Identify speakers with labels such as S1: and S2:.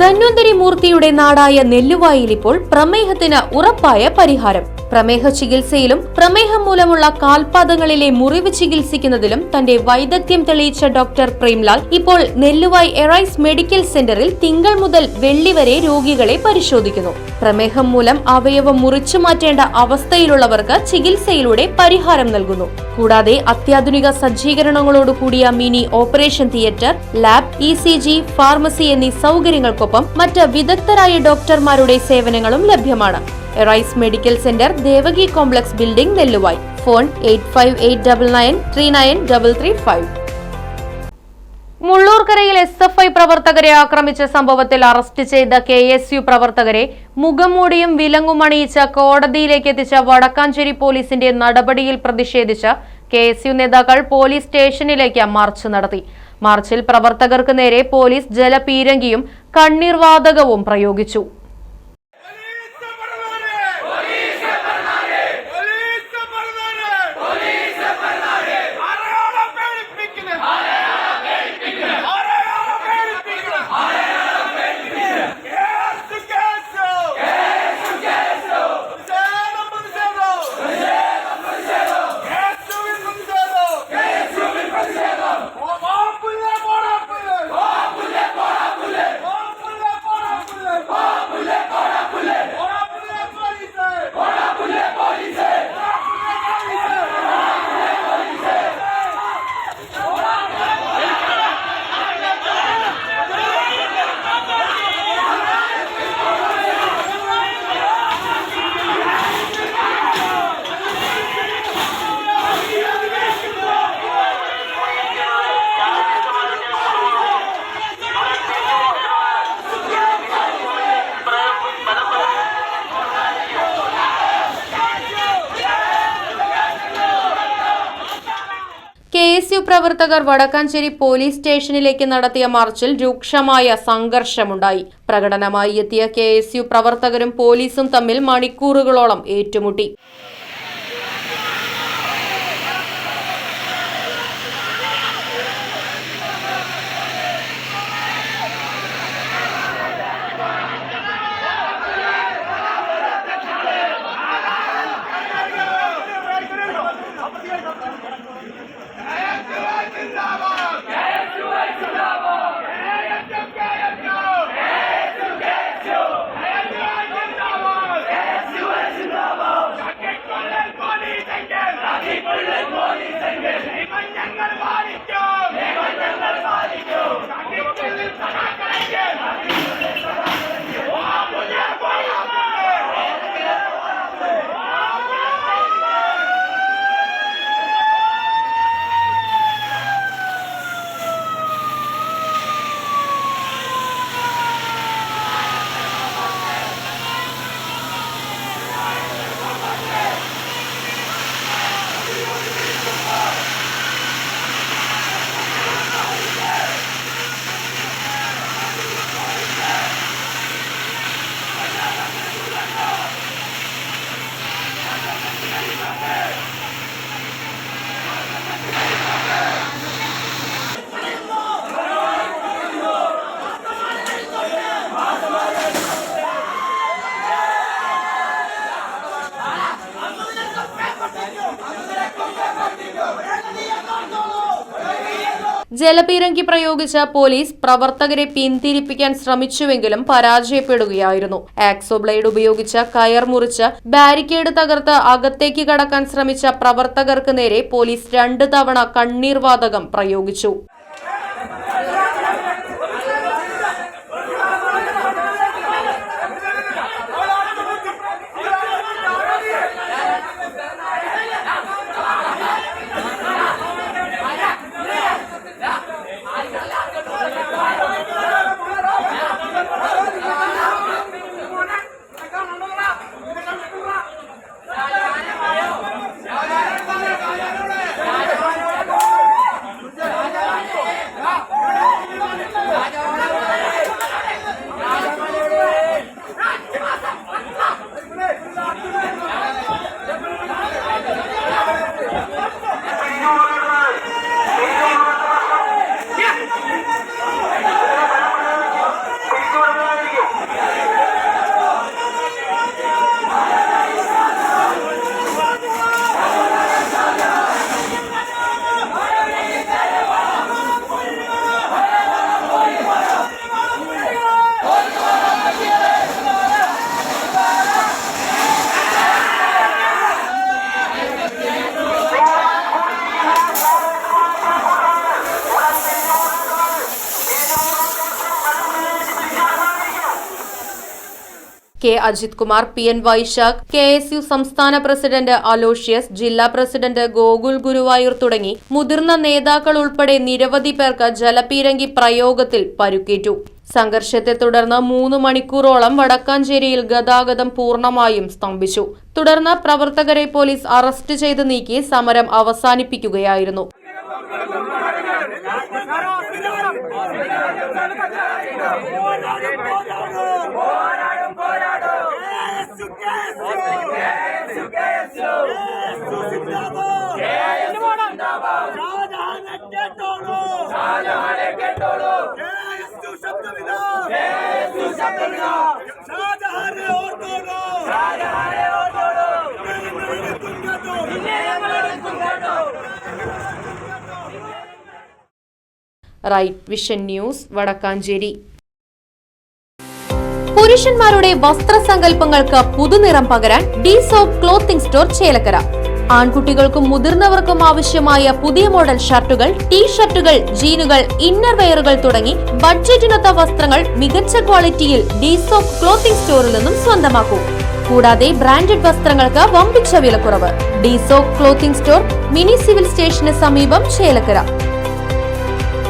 S1: ധന്വന്തരി മൂർത്തിയുടെ നാടായ നെല്ലുവായിൽ ഇപ്പോൾ പ്രമേഹത്തിന് ഉറപ്പായ പരിഹാരം. പ്രമേഹ ചികിത്സയിലും പ്രമേഹം മൂലമുള്ള കാൽപാദങ്ങളിലെ മുറിവ് ചികിത്സിക്കുന്നതിലും തന്റെ വൈദഗ്ധ്യം തെളിയിച്ച ഡോക്ടർ പ്രേംലാൽ ഇപ്പോൾ നെല്ലുവായ് എറൈസ് മെഡിക്കൽ സെന്ററിൽ തിങ്കൾ മുതൽ വെള്ളി വരെ രോഗികളെ പരിശോധിക്കുന്നു. പ്രമേഹം മൂലം അവയവം മുറിച്ചു മാറ്റേണ്ട അവസ്ഥയിലുള്ളവർക്ക് ചികിത്സയിലൂടെ പരിഹാരം നൽകുന്നു. കൂടാതെ അത്യാധുനിക സജ്ജീകരണങ്ങളോടുകൂടിയ mini operation theatre, lab, ECG, pharmacy എന്നീ സൗകര്യങ്ങൾക്കൊപ്പം മറ്റ് വിദഗ്ധരായ ഡോക്ടർമാരുടെ സേവനങ്ങളും ലഭ്യമാണ്. Arise medical centre, Devaki complex building, Nelluvai. Phone 8589939335. മുള്ളൂർക്കരയിൽ SFI പ്രവർത്തകരെ ആക്രമിച്ച സംഭവത്തിൽ അറസ്റ്റ് ചെയ്ത KSU പ്രവർത്തകരെ മുഖംമൂടിയും വിലങ്ങുമണിയിച്ച് കോടതിയിലേക്ക് എത്തിച്ച വടക്കാഞ്ചേരി പോലീസിന്റെ നടപടിയിൽ പ്രതിഷേധിച്ച് KSU നേതാക്കൾ പോലീസ് സ്റ്റേഷനിലേക്ക് മാർച്ച് നടത്തി. മാർച്ചിൽ പ്രവർത്തകർക്ക് നേരെ പോലീസ് ജലപീരങ്കിയും കണ്ണീർവാതകവും പ്രയോഗിച്ചു. KSU പ്രവർത്തകർ വടക്കാഞ്ചേരി പോലീസ് സ്റ്റേഷനിലേക്ക് നടത്തിയ മാർച്ചിൽ രൂക്ഷമായ സംഘർഷമുണ്ടായി. പ്രകടനമായി എത്തിയ KSU പ്രവർത്തകരും പോലീസും തമ്മിൽ മണിക്കൂറുകളോളം ഏറ്റുമുട്ടി. ജലപീരങ്കി പ്രയോഗിച്ച പോലീസ് പ്രവർത്തകരെ പിന്തിരിപ്പിക്കാൻ ശ്രമിച്ചുവെങ്കിലും പരാജയപ്പെടുകയായിരുന്നു. ആക്സോ ബ്ലേഡ് ഉപയോഗിച്ച് കയർ മുറിച്ച് ബാരിക്കേഡ് തകർത്ത് അകത്തേക്ക് കടക്കാൻ ശ്രമിച്ച പ്രവർത്തകർക്ക് നേരെ പോലീസ് 2 തവണ കണ്ണീർവാതകം പ്രയോഗിച്ചു. K Ajith Kumar, PN Vaishakh, KSU സംസ്ഥാന പ്രസിഡന്റ് അലോഷ്യസ്, ജില്ലാ പ്രസിഡന്റ് ഗോകുൽ ഗുരുവായൂർ തുടങ്ങി മുതിർന്ന നേതാക്കൾ ഉൾപ്പെടെ നിരവധി പേർക്ക് ജലപീരങ്കി പ്രയോഗത്തിൽ പരുക്കേറ്റു. സംഘർഷത്തെ തുടർന്ന് 3 മണിക്കൂറോളം വടക്കാഞ്ചേരിയിൽ ഗതാഗതം പൂർണ്ണമായും സ്തംഭിച്ചു. തുടർന്ന് പ്രവർത്തകരെ പോലീസ് അറസ്റ്റ് ചെയ്ത് നീക്കി സമരം അവസാനിപ്പിക്കുകയായിരുന്നു. Right vision news, Vadakkanchery. പുരുഷന്മാരുടെ വസ്ത്രസങ്കല്പങ്ങൾക്ക് പുതുനിറം പകരാൻ ഡി-സോപ്പ് ക്ലോത്തിംഗ് സ്റ്റോർ ചേലക്കര. ആൺകുട്ടികൾക്കും മുതിർന്നവർക്കും ആവശ്യമായ പുതിയ മോഡൽ ഷർട്ടുകൾ, ടീ-ഷർട്ടുകൾ, ജീനുകൾ, ഇന്നർ വെയറുകൾ തുടങ്ങി ബഡ്ജറ്റിനൊത്ത വസ്ത്രങ്ങൾ മികച്ച ക്വാളിറ്റിയിൽ ഡി-സോപ്പ് ക്ലോത്തിംഗ് സ്റ്റോറിൽ നിന്നും സ്വന്തമാക്കൂ. കൂടാതെ ബ്രാൻഡഡ് വസ്ത്രങ്ങൾക്ക് വമ്പിച്ച വിലക്കുറവ്. ഡി-സോപ്പ് ക്ലോത്തിംഗ് സ്റ്റോർ, മിനി സിവിൽ സ്റ്റേഷന് സമീപം, ചേലക്കര.